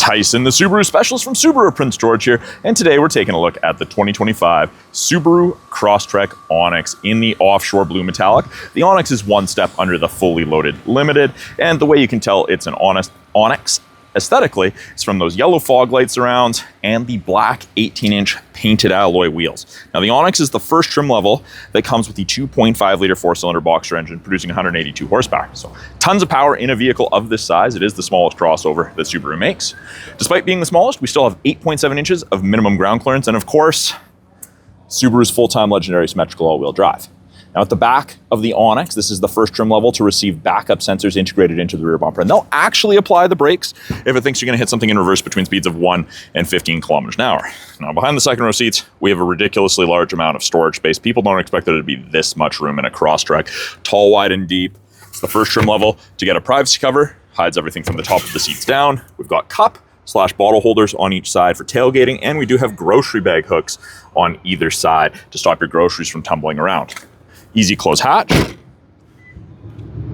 Tyson, the Subaru specialist from Subaru Prince George here, and today we're taking a look at the 2025 Subaru Crosstrek Onyx in the Offshore Blue Metallic. The Onyx is one step under the fully loaded Limited, and the way you can tell it's an Onyx aesthetically is from those yellow fog light surrounds and the black 18-inch painted alloy wheels. Now the Onyx is the first trim level that comes with the 2.5 liter 4-cylinder boxer engine producing 182 horsepower. So tons of power in a vehicle of this size. It is the smallest crossover that Subaru makes. Despite being the smallest, we still have 8.7 inches of minimum ground clearance, and of course, Subaru's full-time legendary symmetrical all-wheel drive. Now at the back of the Onyx, this is the first trim level to receive backup sensors integrated into the rear bumper, and they'll actually apply the brakes if it thinks you're gonna hit something in reverse between speeds of 1 and 15 kilometers an hour. Now behind the second row seats, we have a ridiculously large amount of storage space. People don't expect there to be this much room in a Crosstrek. Tall, wide, and deep. It's the first trim level to get a privacy cover, hides everything from the top of the seats down. We've got cup/bottle holders on each side for tailgating, and we do have grocery bag hooks on either side to stop your groceries from tumbling around. Easy close hatch.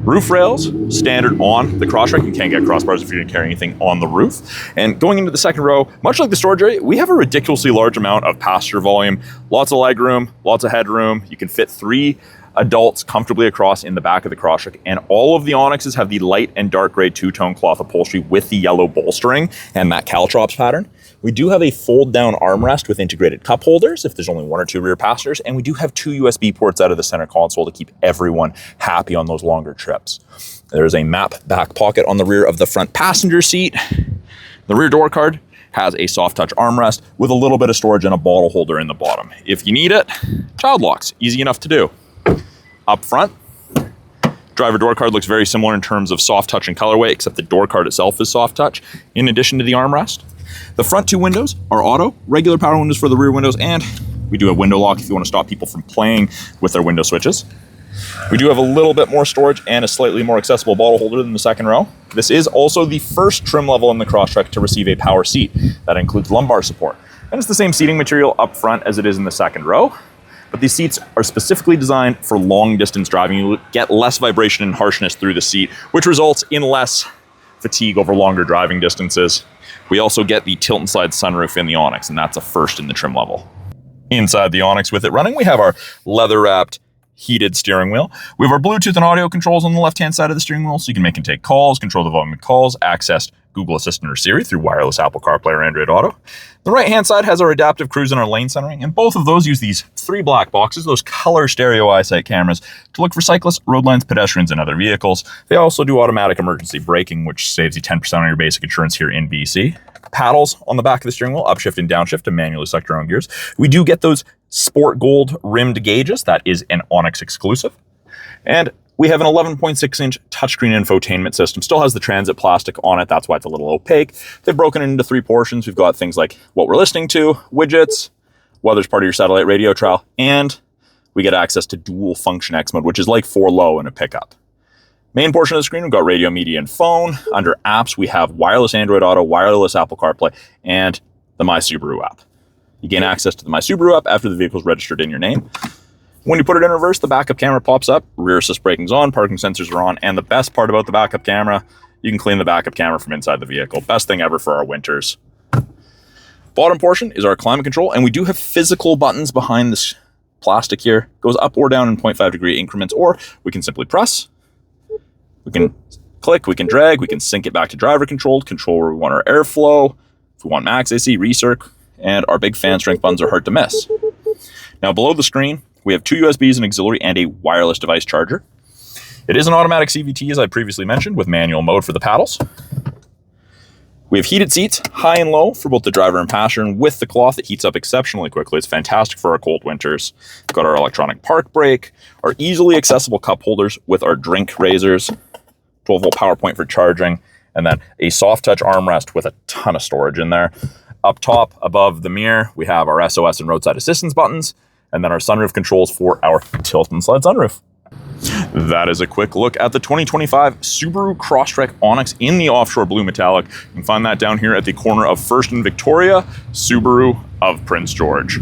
Roof rails, standard on the Crosstrek. You can't get crossbars if you didn't carry anything on the roof. And going into the second row, much like the storage area, we have a ridiculously large amount of passenger volume. Lots of leg room, lots of headroom. You can fit 3 adults comfortably across in the back of the Crosstrek, and all of the Onyxes have the light and dark gray two-tone cloth upholstery with the yellow bolstering and that caltrops pattern. We do have a fold-down armrest with integrated cup holders if there's only 1 or 2 rear passengers, and we do have 2 USB ports out of the center console to keep everyone happy on those longer trips. There's a map back pocket on the rear of the front passenger seat. The rear door card has a soft touch armrest with a little bit of storage and a bottle holder in the bottom. If you need it, child locks, easy enough to do. Up front, driver door card looks very similar in terms of soft touch and colorway, except the door card itself is soft touch, in addition to the armrest. The front 2 windows are auto, regular power windows for the rear windows, and we do have window lock if you want to stop people from playing with their window switches. We do have a little bit more storage and a slightly more accessible bottle holder than the second row. This is also the first trim level in the Crosstrek to receive a power seat. That includes lumbar support. And it's the same seating material up front as it is in the second row. But these seats are specifically designed for long distance driving. You get less vibration and harshness through the seat, which results in less fatigue over longer driving distances. We also get the tilt and slide sunroof in the Onyx, and that's a first in the trim level. Inside the Onyx with it running, we have our leather wrapped heated steering wheel. We have our Bluetooth and audio controls on the left-hand side of the steering wheel, so you can make and take calls, control the volume of calls, access Google Assistant or Siri through wireless Apple CarPlay or Android Auto. The right-hand side has our adaptive cruise and our lane centering, and both of those use these 3 black boxes, those color stereo EyeSight cameras, to look for cyclists, road lines, pedestrians, and other vehicles. They also do automatic emergency braking, which saves you 10% on your basic insurance here in BC. Paddles on the back of the steering wheel, upshift and downshift to manually select your own gears. We do get those sport gold rimmed gauges. That is an Onyx exclusive. And we have an 11.6-inch touchscreen infotainment system. Still has the transit plastic on it. That's why it's a little opaque. They've broken it into 3 portions. We've got things like what we're listening to, widgets, weather's part of your satellite radio trial, and we get access to dual function X mode, which is like 4 low in a pickup. Main portion of the screen, we've got radio, media, and phone. Under apps, we have wireless Android Auto, wireless Apple CarPlay, and the My Subaru app. You gain access to the My Subaru app after the vehicle's registered in your name. When you put it in reverse, the backup camera pops up, rear assist braking's on, parking sensors are on, and the best part about the backup camera, you can clean the backup camera from inside the vehicle. Best thing ever for our winters. Bottom portion is our climate control, and we do have physical buttons behind this plastic here. Goes up or down in 0.5-degree increments, or we can simply press. We can click, we can drag, we can sync it back to driver controlled, control where we want our airflow, if we want max AC, recirc, and our big fan strength buttons are hard to miss. Now below the screen, we have 2 USBs, an auxiliary, and a wireless device charger. It is an automatic CVT, as I previously mentioned, with manual mode for the paddles. We have heated seats, high and low, for both the driver and passenger, and with the cloth, it heats up exceptionally quickly. It's fantastic for our cold winters. We've got our electronic park brake, our easily accessible cup holders with our drink raisers, 12-volt power point for charging, and then a soft touch armrest with a ton of storage in there. Up top, above the mirror, we have our SOS and roadside assistance buttons, and then our sunroof controls for our tilt and slide sunroof. That is a quick look at the 2025 Subaru Crosstrek Onyx in the Offshore Blue Metallic. You can find that down here at the corner of 1st and Victoria, Subaru of Prince George.